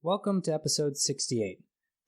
Welcome to episode 68,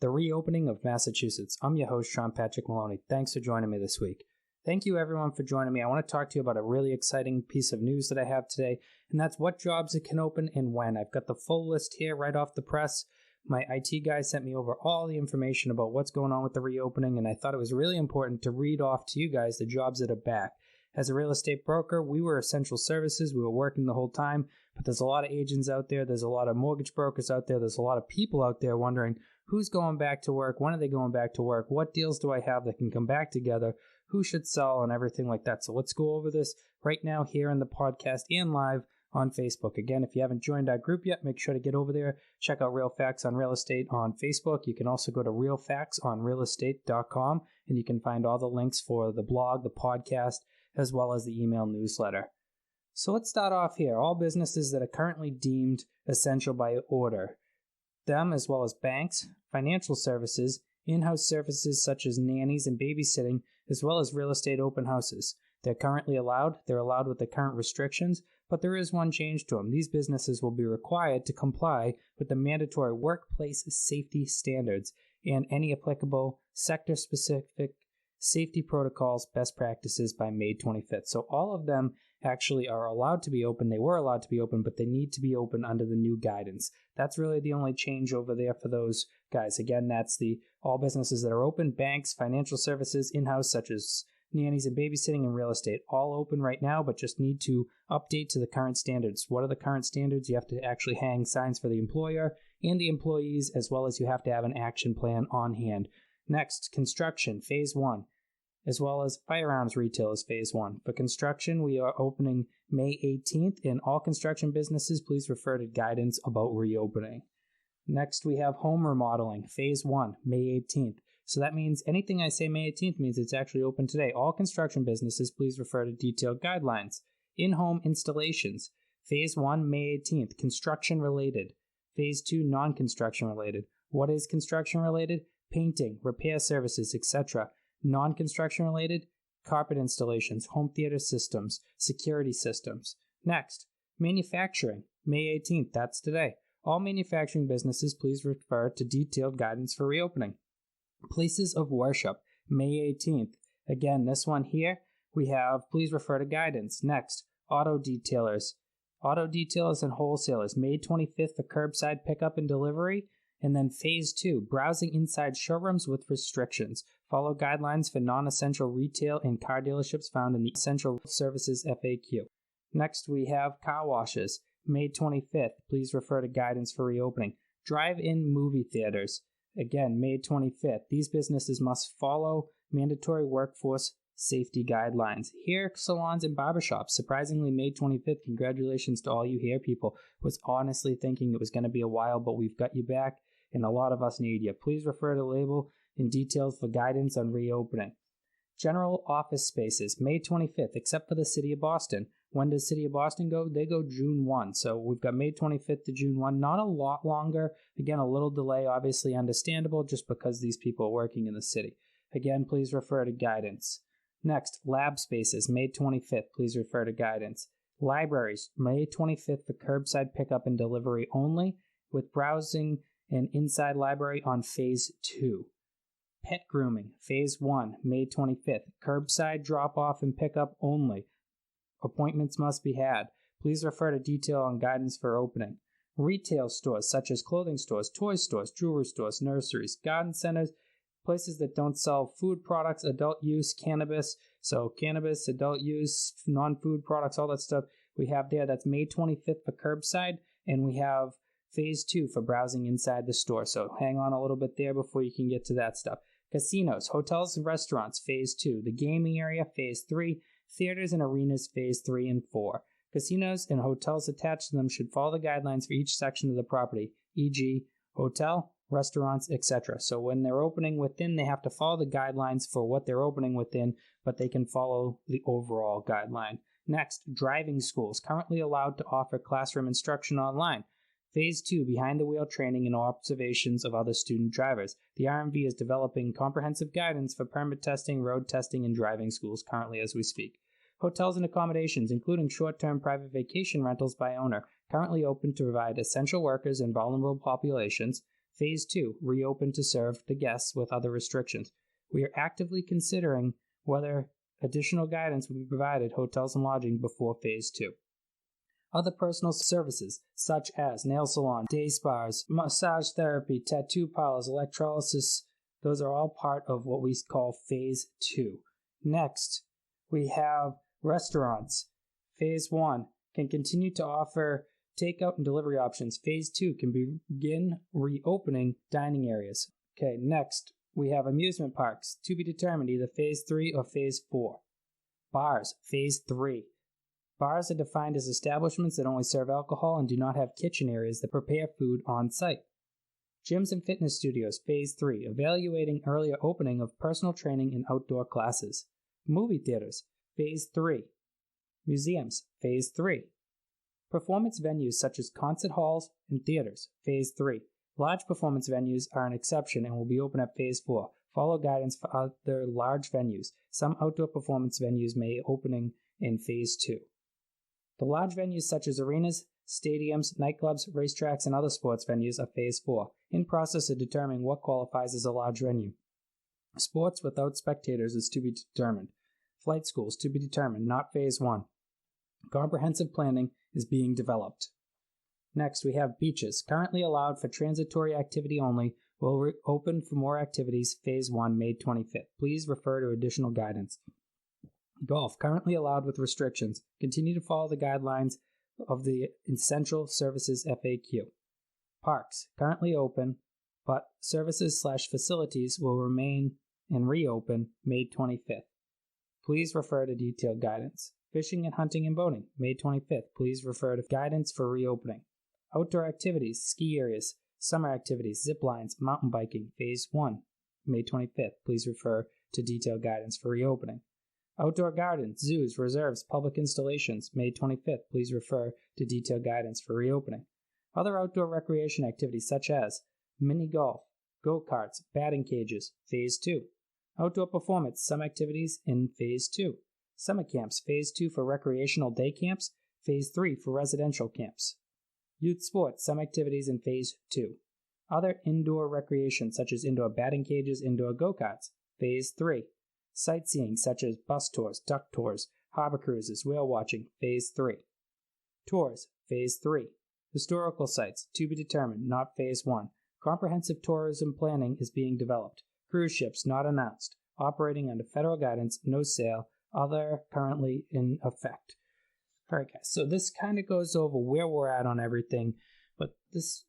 The Reopening of Massachusetts. I'm your host, Sean Patrick Maloney. Thanks for joining me this week. Thank you, everyone, for joining me. I want to talk to you about a really exciting piece of news that I have today, and that's what jobs it can open and when. I've got the full list here right off the press. My IT guy sent me over all the information about what's going on with the reopening, and I thought it was really important to read off to you guys the jobs that are back. As a real estate broker, we were essential services. We were working the whole time, but there's a lot of agents out there. There's a lot of mortgage brokers out there. There's a lot of people out there wondering who's going back to work, when are they going back to work, what deals do I have that can come back together, who should sell, and everything like that. So let's go over this right now here in the podcast and live on Facebook. Again, if you haven't joined our group yet, make sure to get over there. Check out Real Facts on Real Estate on Facebook. You can also go to realfactsonrealestate.com, and you can find all the links for the blog, the podcast, as well as the email newsletter. So let's start off here. All businesses that are currently deemed essential by order. Them, as well as banks, financial services, in-house services such as nannies and babysitting, as well as real estate open houses. They're currently allowed. They're allowed with the current restrictions, but there is one change to them. These businesses will be required to comply with the mandatory workplace safety standards and any applicable sector-specific safety protocols, best practices by May 25th. So all of them actually are allowed to be open. They were allowed to be open, but they need to be open under the new guidance. That's really the only change over there for those guys. Again, that's the all businesses that are open, banks, financial services, in-house such as nannies and babysitting and real estate, all open right now, but just need to update to the current standards. What are the current standards? You have to actually hang signs for the employer and the employees, as well as you have to have an action plan on hand. Next, construction, phase 1, as well as firearms retail is phase 1. For construction, we are opening May 18th. In all construction businesses, please refer to guidance about reopening. Next, we have home remodeling, phase 1, May 18th. So that means anything I say May 18th means it's actually open today. All construction businesses, please refer to detailed guidelines. In-home installations, phase 1, May 18th, construction related. Phase 2, non-construction related. What is construction related? Painting, repair services, etc. Non-construction related, carpet installations, home theater systems, security systems. Next, manufacturing, May 18th, that's today. All manufacturing businesses, please refer to detailed guidance for reopening. Places of worship, May 18th. Again, this one here, we have, please refer to guidance. Next, auto detailers. Auto detailers and wholesalers, May 25th for curbside pickup and delivery. And then phase 2, browsing inside showrooms with restrictions. Follow guidelines for non-essential retail and car dealerships found in the Essential Services FAQ. Next, we have car washes, May 25th. Please refer to guidance for reopening. Drive-in movie theaters, again, May 25th. These businesses must follow mandatory workforce safety guidelines. Hair salons and barbershops, surprisingly, May 25th. Congratulations to all you hair people. Was honestly thinking it was going to be a while, but we've got you back, and a lot of us need you. Please refer to label in details for guidance on reopening. General office spaces, May 25th, except for the City of Boston. When does City of Boston go? They go June 1. So we've got May 25th to June 1. Not a lot longer. Again, a little delay, obviously understandable, just because these people are working in the city. Again, please refer to guidance. Next, lab spaces, May 25th. Please refer to guidance. Libraries, May 25th for curbside pickup and delivery only, with browsing and inside library on phase 2. Pet grooming, phase 1, May 25th. Curbside drop-off and pickup only. Appointments must be had. Please refer to detail on guidance for opening. Retail stores such as clothing stores, toy stores, jewelry stores, nurseries, garden centers, places that don't sell food products, adult use, cannabis. So cannabis, adult use, non-food products, all that stuff we have there. That's May 25th for curbside, and we have phase 2 for browsing inside the store. So hang on a little bit there before you can get to that stuff. Casinos, hotels and restaurants, phase 2. The gaming area, phase 3. Theaters and arenas, phase 3 and 4. Casinos and hotels attached to them should follow the guidelines for each section of the property, e.g. hotel, restaurants, etc. So when they're opening within, they have to follow the guidelines for what they're opening within, but they can follow the overall guideline. Next, driving schools, currently allowed to offer classroom instruction online. Phase 2, behind the wheel training and observations of other student drivers. The RMV is developing comprehensive guidance for permit testing, road testing, and driving schools currently as we speak. Hotels and accommodations, including short-term private vacation rentals by owner, currently open to provide essential workers and vulnerable populations. Phase 2, reopen to serve the guests with other restrictions. We are actively considering whether additional guidance will be provided hotels and lodging before Phase 2. Other personal services, such as nail salon, day spas, massage therapy, tattoo parlors, electrolysis, those are all part of what we call Phase 2. Next, we have restaurants. Phase 1 can continue to offer takeout and delivery options. Phase 2 can begin reopening dining areas. Okay, next, we have amusement parks, to be determined either Phase 3 or Phase 4. Bars, Phase 3. Bars are defined as establishments that only serve alcohol and do not have kitchen areas that prepare food on site. Gyms and fitness studios, Phase 3, evaluating earlier opening of personal training and outdoor classes. Movie theaters, Phase 3. Museums, Phase 3. Performance venues such as concert halls and theaters, Phase 3. Large performance venues are an exception and will be open at Phase 4. Follow guidance for other large venues. Some outdoor performance venues may opening in Phase 2. The large venues such as arenas, stadiums, nightclubs, racetracks, and other sports venues are Phase 4, in process of determining what qualifies as a large venue. Sports without spectators is to be determined. Flight schools to be determined, not Phase 1. Comprehensive planning is being developed. Next, we have beaches, currently allowed for transitory activity only, will open for more activities, Phase 1, May 25th. Please refer to additional guidance. Golf, currently allowed with restrictions. Continue to follow the guidelines of the Essential Services FAQ. Parks, currently open, but services/facilities will remain and reopen May 25th. Please refer to detailed guidance. Fishing and hunting and boating, May 25th. Please refer to guidance for reopening. Outdoor activities, ski areas, summer activities, zip lines, mountain biking, Phase 1, May 25th. Please refer to detailed guidance for reopening. Outdoor gardens, zoos, reserves, public installations, May 25th. Please refer to detailed guidance for reopening. Other outdoor recreation activities such as mini golf, go-karts, batting cages, Phase 2. Outdoor performance, some activities in Phase 2. Summer camps, Phase 2 for recreational day camps, Phase 3 for residential camps. Youth sports, some activities in Phase 2. Other indoor recreation such as indoor batting cages, indoor go-karts, Phase 3. Sightseeing such as bus tours, duck tours, harbor cruises, whale watching, Phase 3. Tours, Phase 3. Historical sites, to be determined, not Phase 1. Comprehensive tourism planning is being developed. Cruise ships not announced. Operating under federal guidance, no sale. Other currently in effect. All right, guys, so this kind of goes over where we're at on everything, but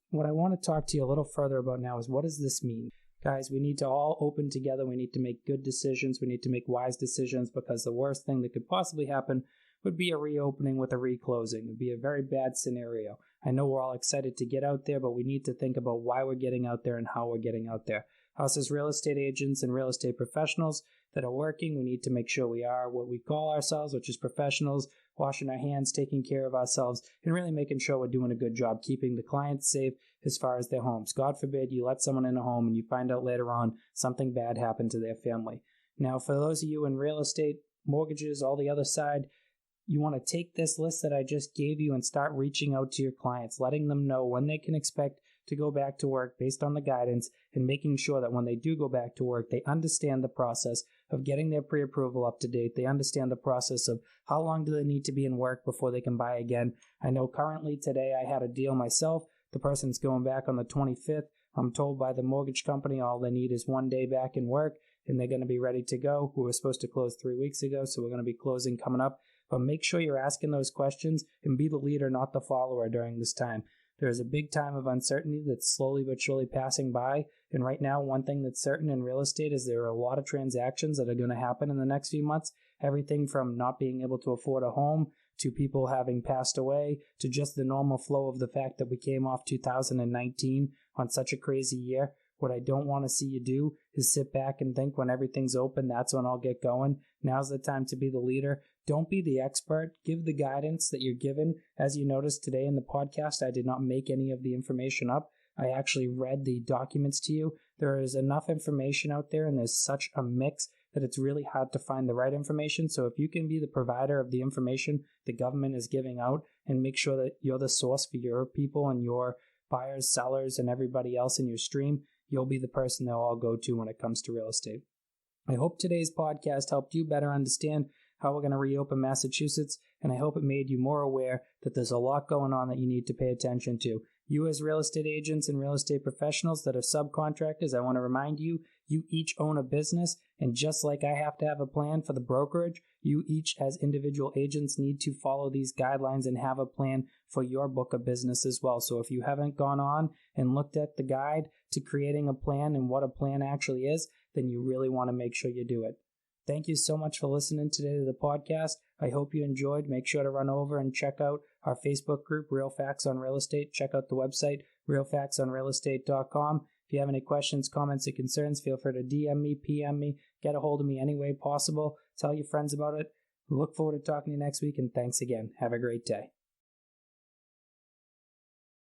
what I want to talk to you a little further about now is what does this mean? Guys, we need to all open together. We need to make good decisions. We need to make wise decisions because the worst thing that could possibly happen would be a reopening with a reclosing. It would be a very bad scenario. I know we're all excited to get out there, but we need to think about why we're getting out there and how we're getting out there. Us as real estate agents and real estate professionals that are working, we need to make sure we are what we call ourselves, which is professionals, washing our hands, taking care of ourselves, and really making sure we're doing a good job keeping the clients safe as far as their homes. God forbid you let someone in a home and you find out later on something bad happened to their family. Now, for those of you in real estate, mortgages, all the other side, you want to take this list that I just gave you and start reaching out to your clients, letting them know when they can expect to go back to work based on the guidance and making sure that when they do go back to work, they understand the process of getting their pre-approval up to date. They understand the process of how long do they need to be in work before they can buy again. I know currently today I had a deal myself. The person's going back on the 25th. I'm told by the mortgage company all they need is 1 day back in work and they're going to be ready to go. We were supposed to close 3 weeks ago, so we're going to be closing coming up. But make sure you're asking those questions and be the leader, not the follower during this time. There is a big time of uncertainty that's slowly but surely passing by. And right now, one thing that's certain in real estate is there are a lot of transactions that are going to happen in the next few months. Everything from not being able to afford a home to people having passed away to just the normal flow of the fact that we came off 2019 on such a crazy year. What I don't want to see you do is sit back and think when everything's open, that's when I'll get going. Now's the time to be the leader. Don't be the expert. Give the guidance that you're given. As you noticed today in the podcast, I did not make any of the information up. I actually read the documents to you. There is enough information out there, and there's such a mix that it's really hard to find the right information. So if you can be the provider of the information the government is giving out and make sure that you're the source for your people and your buyers, sellers, and everybody else in your stream, you'll be the person they'll all go to when it comes to real estate. I hope today's podcast helped you better understand how we're going to reopen Massachusetts, and I hope it made you more aware that there's a lot going on that you need to pay attention to. You as real estate agents and real estate professionals that are subcontractors, I want to remind you, you each own a business, and just like I have to have a plan for the brokerage, you each as individual agents need to follow these guidelines and have a plan for your book of business as well. So if you haven't gone on and looked at the guide to creating a plan and what a plan actually is, then you really want to make sure you do it. Thank you so much for listening today to the podcast. I hope you enjoyed. Make sure to run over and check out our Facebook group, Real Facts on Real Estate. Check out the website, realfactsonrealestate.com. If you have any questions, comments, or concerns, feel free to DM me, PM me, get a hold of me any way possible. Tell your friends about it. We look forward to talking to you next week, and thanks again. Have a great day.